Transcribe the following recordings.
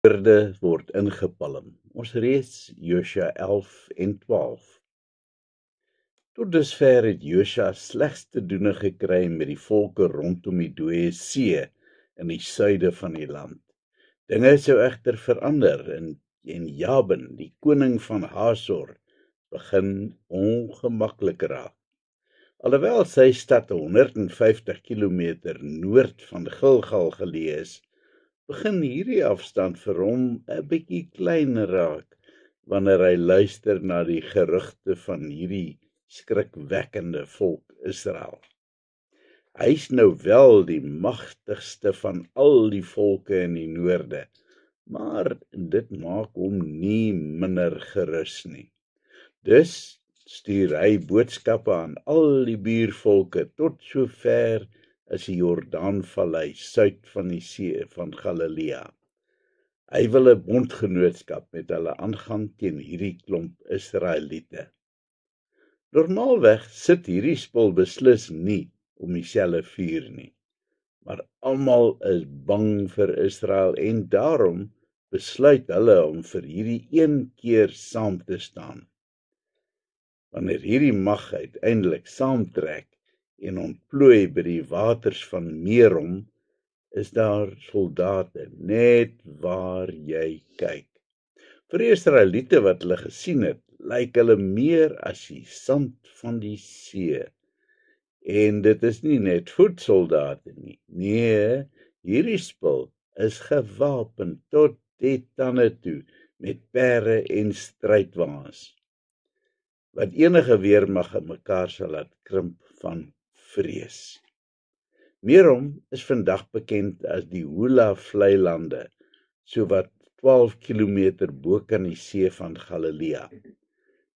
Woorde word ingepalm. Ons lees Josua 11 en 12. Tot dusver het Josua slegs te doen gekry met die volke rondom die Dooie See in die suide van die land. Dinge sou egter verander en Jabin, die koning van Hasor, begin ongemaklik raak. Alhoewel sy stad 150 kilometer noord van Gilgal geleë is, begin hierdie afstand vir hom 'n bietjie klein raak wanneer hy luister na die gerugte van hierdie skrikwekkende volk Israel. Hy's nou wel die magtigste van al die volke in die noorde, maar dit maak hom nie minder gerus nie. Dus stuur hy boodskappe aan al die buurvolke tot so ver as die Jordaanvallei suid van die see van Galilea. Hy wil 'n bondgenootskap met hulle aangaan teen hierdie klomp Israeliete. Normaalweg sit hierdie spul beslis nie om dieselfde vuur nie, maar almal is bang vir Israel en daarom besluit hulle om vir hierdie een keer saam te staan. Wanneer hierdie mag uiteindelik saamtrek en ontplooi by die waters van Merom, is daar soldate net waar jy kyk. Vir die Israeliete wat hulle gesien het, lyk hulle meer as die sand van die see. En dit is nie net voetsoldate nie. Nee, hierdie spul is gewapen tot die tande toe met perde en strydwaans, wat enige weermag in mekaar sal laat krimp van vrees. Merom is vandag bekend as die Hula-vlei lande, sowat 12 kilometer bo kan die see van Galilea.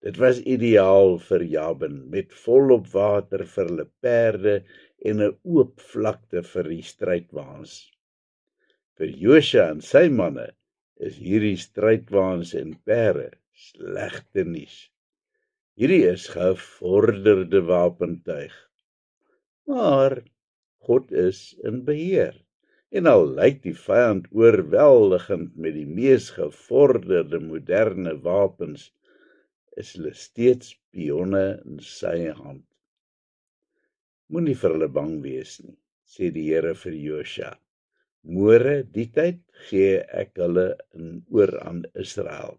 Dit was ideaal vir Jabin, met volop water vir hulle perde en 'n oop vlakte vir die strydwaans. Vir Josua en sy manne is hierdie strydwaans en perde slegte nuus. Hierdie is gevorderde wapentuig. Maar God is in beheer. En al lyk die vyand oorweldigend met die mees gevorderde moderne wapens, is hulle steeds pionne in sy hand. Moenie vir hulle bang wees nie, sê die Here vir Josua. Môre die tyd gee ek hulle oor aan Israel.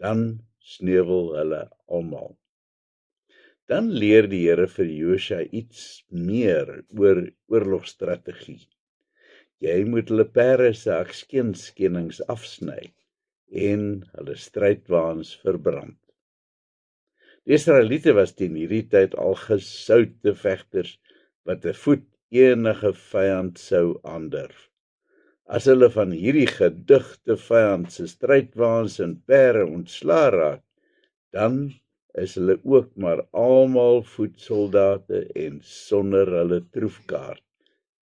Dan sneuwel hulle almal. Dan leer die Here vir Josua iets meer oor oorlogstrategie. Jy moet hulle perde se akskenskennings afsny en hulle strydwaans verbrand. Die Israeliete was teen hierdie tyd al gesoute vegters wat 'n voet enige vyand sou aandurf. As hulle van hierdie gedigte vyand se strydwaans en perde ontslaa raak, dan is hulle ook maar almal voetsoldate en sonder hulle troefkaart.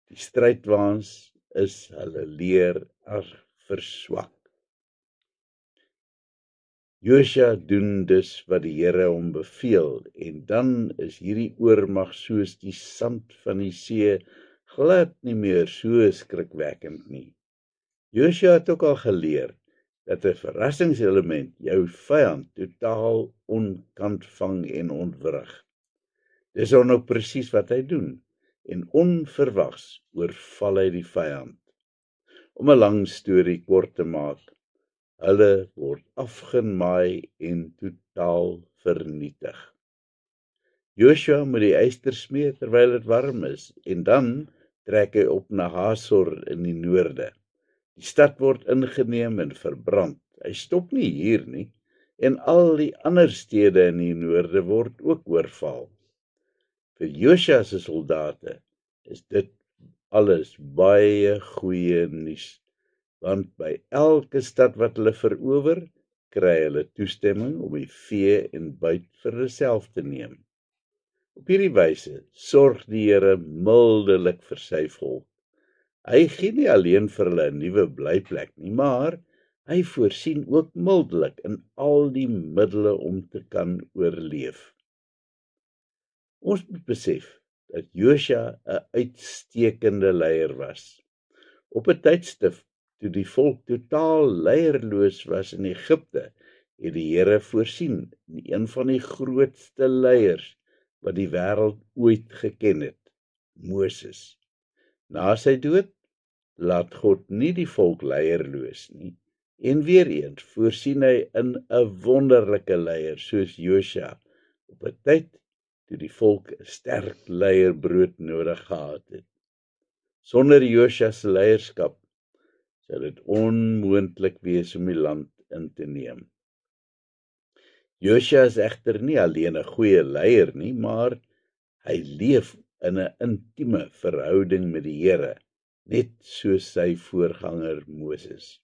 Die strydwaans is hulle leer verswak. Josua doen dus wat die Here hom beveel, en dan is hierdie oormag soos die sand van die see glad nie meer so skrikwekkend nie. Josua het ook al geleer dat 'n verrassingselement jou vyand totaal onkant vang en ontwrig. Dis nou presies wat hy doen, en onverwags oorval hy die vyand. Om 'n lang storie kort te maak, hulle word afgemaai en totaal vernietig. Josua moet die yster smee terwyl dit warm is, en dan trek hy op na Hasor in die noorde. Die stad word ingeneem en verbrand. Hy stop nie hier nie, en al die ander stede in die noorde word ook oorval. Vir Josua se soldate is dit alles baie goeie nuus, want by elke stad wat hulle verower, kry hulle toestemming om die vee en buit vir hulle self te neem. Op hierdie wyse sorg die Here mildelik vir sy volk. Hy gee nie alleen vir hulle 'n nuwe blyplek nie, maar hy voorsien ook mildelik in al die middele om te kan oorleef. Ons moet besef dat Josua 'n uitstekende leier was. Op 'n tydstip Toe die volk totaal leierloos was in Egipte, het die Here voorsien in een van die grootste leiers wat die wêreld ooit geken het, Moses. Na sy dood laat God nie die volk leierloos nie, en weer eens voorsien hy in 'n wonderlike leier soos Josua op 'n tyd toe die volk 'n sterk leier broodnodig gehad het. Sonder Josua se leierskap sou dit onmoontlik wees om die land in te neem. Josua is egter nie alleen 'n goeie leier nie, maar hy leef in 'n intieme verhouding met die Here, net soos sy voorganger Moses.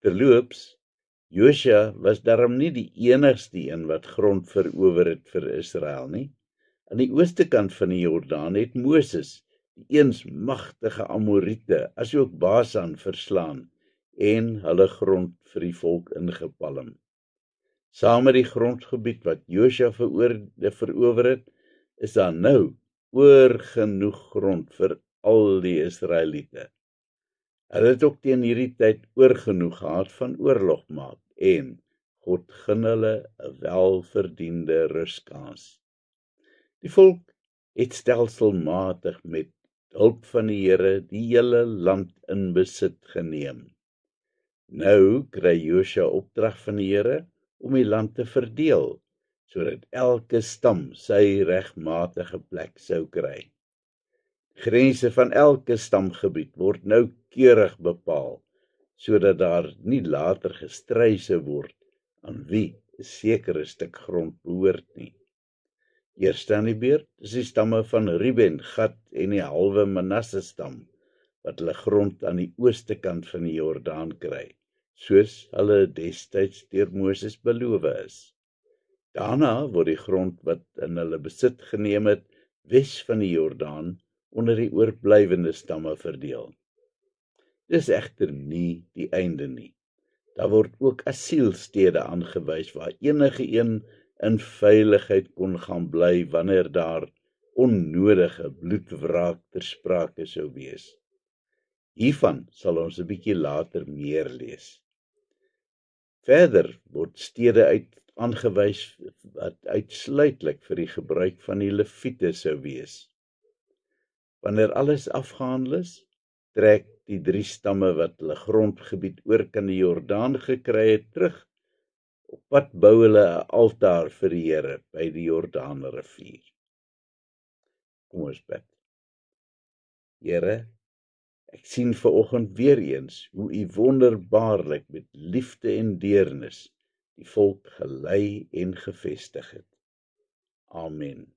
Terloops, Josua was darm nie die enigste een wat grond verower het vir Israel nie. Aan die ooste kant van die Jordaan het Moses die eens magtige Amoriete, asook Basan verslaan en hulle grond vir die volk ingepalm. Saam met die grondgebied wat Josua verower het, is daar nou oor genoeg grond vir al die Israeliete. Hulle het ook teen hierdie tyd oorgenoeg gehad van oorlog maak en God gun hulle 'n welverdiende ruskans. Die volk het stelselmatig met hulp van die Here die hele land in besit geneem. Nou kry Josua opdrag van die Here om die land te verdeel, sodat elke stam sy regmatige plek sou kry. Grense van elke stamgebied word noukeurig bepaal, sodat daar nie later gestry sou word aan wie 'n sekere stuk grond behoort nie. Eerste aan die beurt is die stamme van Ruben, Gad en die halwe Manasse stam, wat hulle grond aan die ooste kant van die Jordaan kry, soos hulle destyds deur Moses beloof is. Daarna word die grond wat in hulle besit geneem het, wes van die Jordaan, onder die oorblywende stamme verdeel. Dis egter nie die einde nie. Daar word ook asielstede aangewys waar enige een in veiligheid kon gaan bly wanneer daar onnodige bloedwraak ter sprake sou wees. Hiervan sal ons 'n bietjie later meer lees. Verder word stede aangewys wat uitsluitlik vir die gebruik van die Lewiete sou wees. Wanneer alles afgehandel is, trek die 3 stamme wat hulle grondgebied oor kan die Jordaan gekry het terug. Op pad bou hulle 'n altaar vir die Here by die Jordaanrivier. Kom ons bid. Here, ek sien vanoggend weer eens hoe U wonderbaarlik met liefde en deernis die volk gelei en gevestig het. Amen.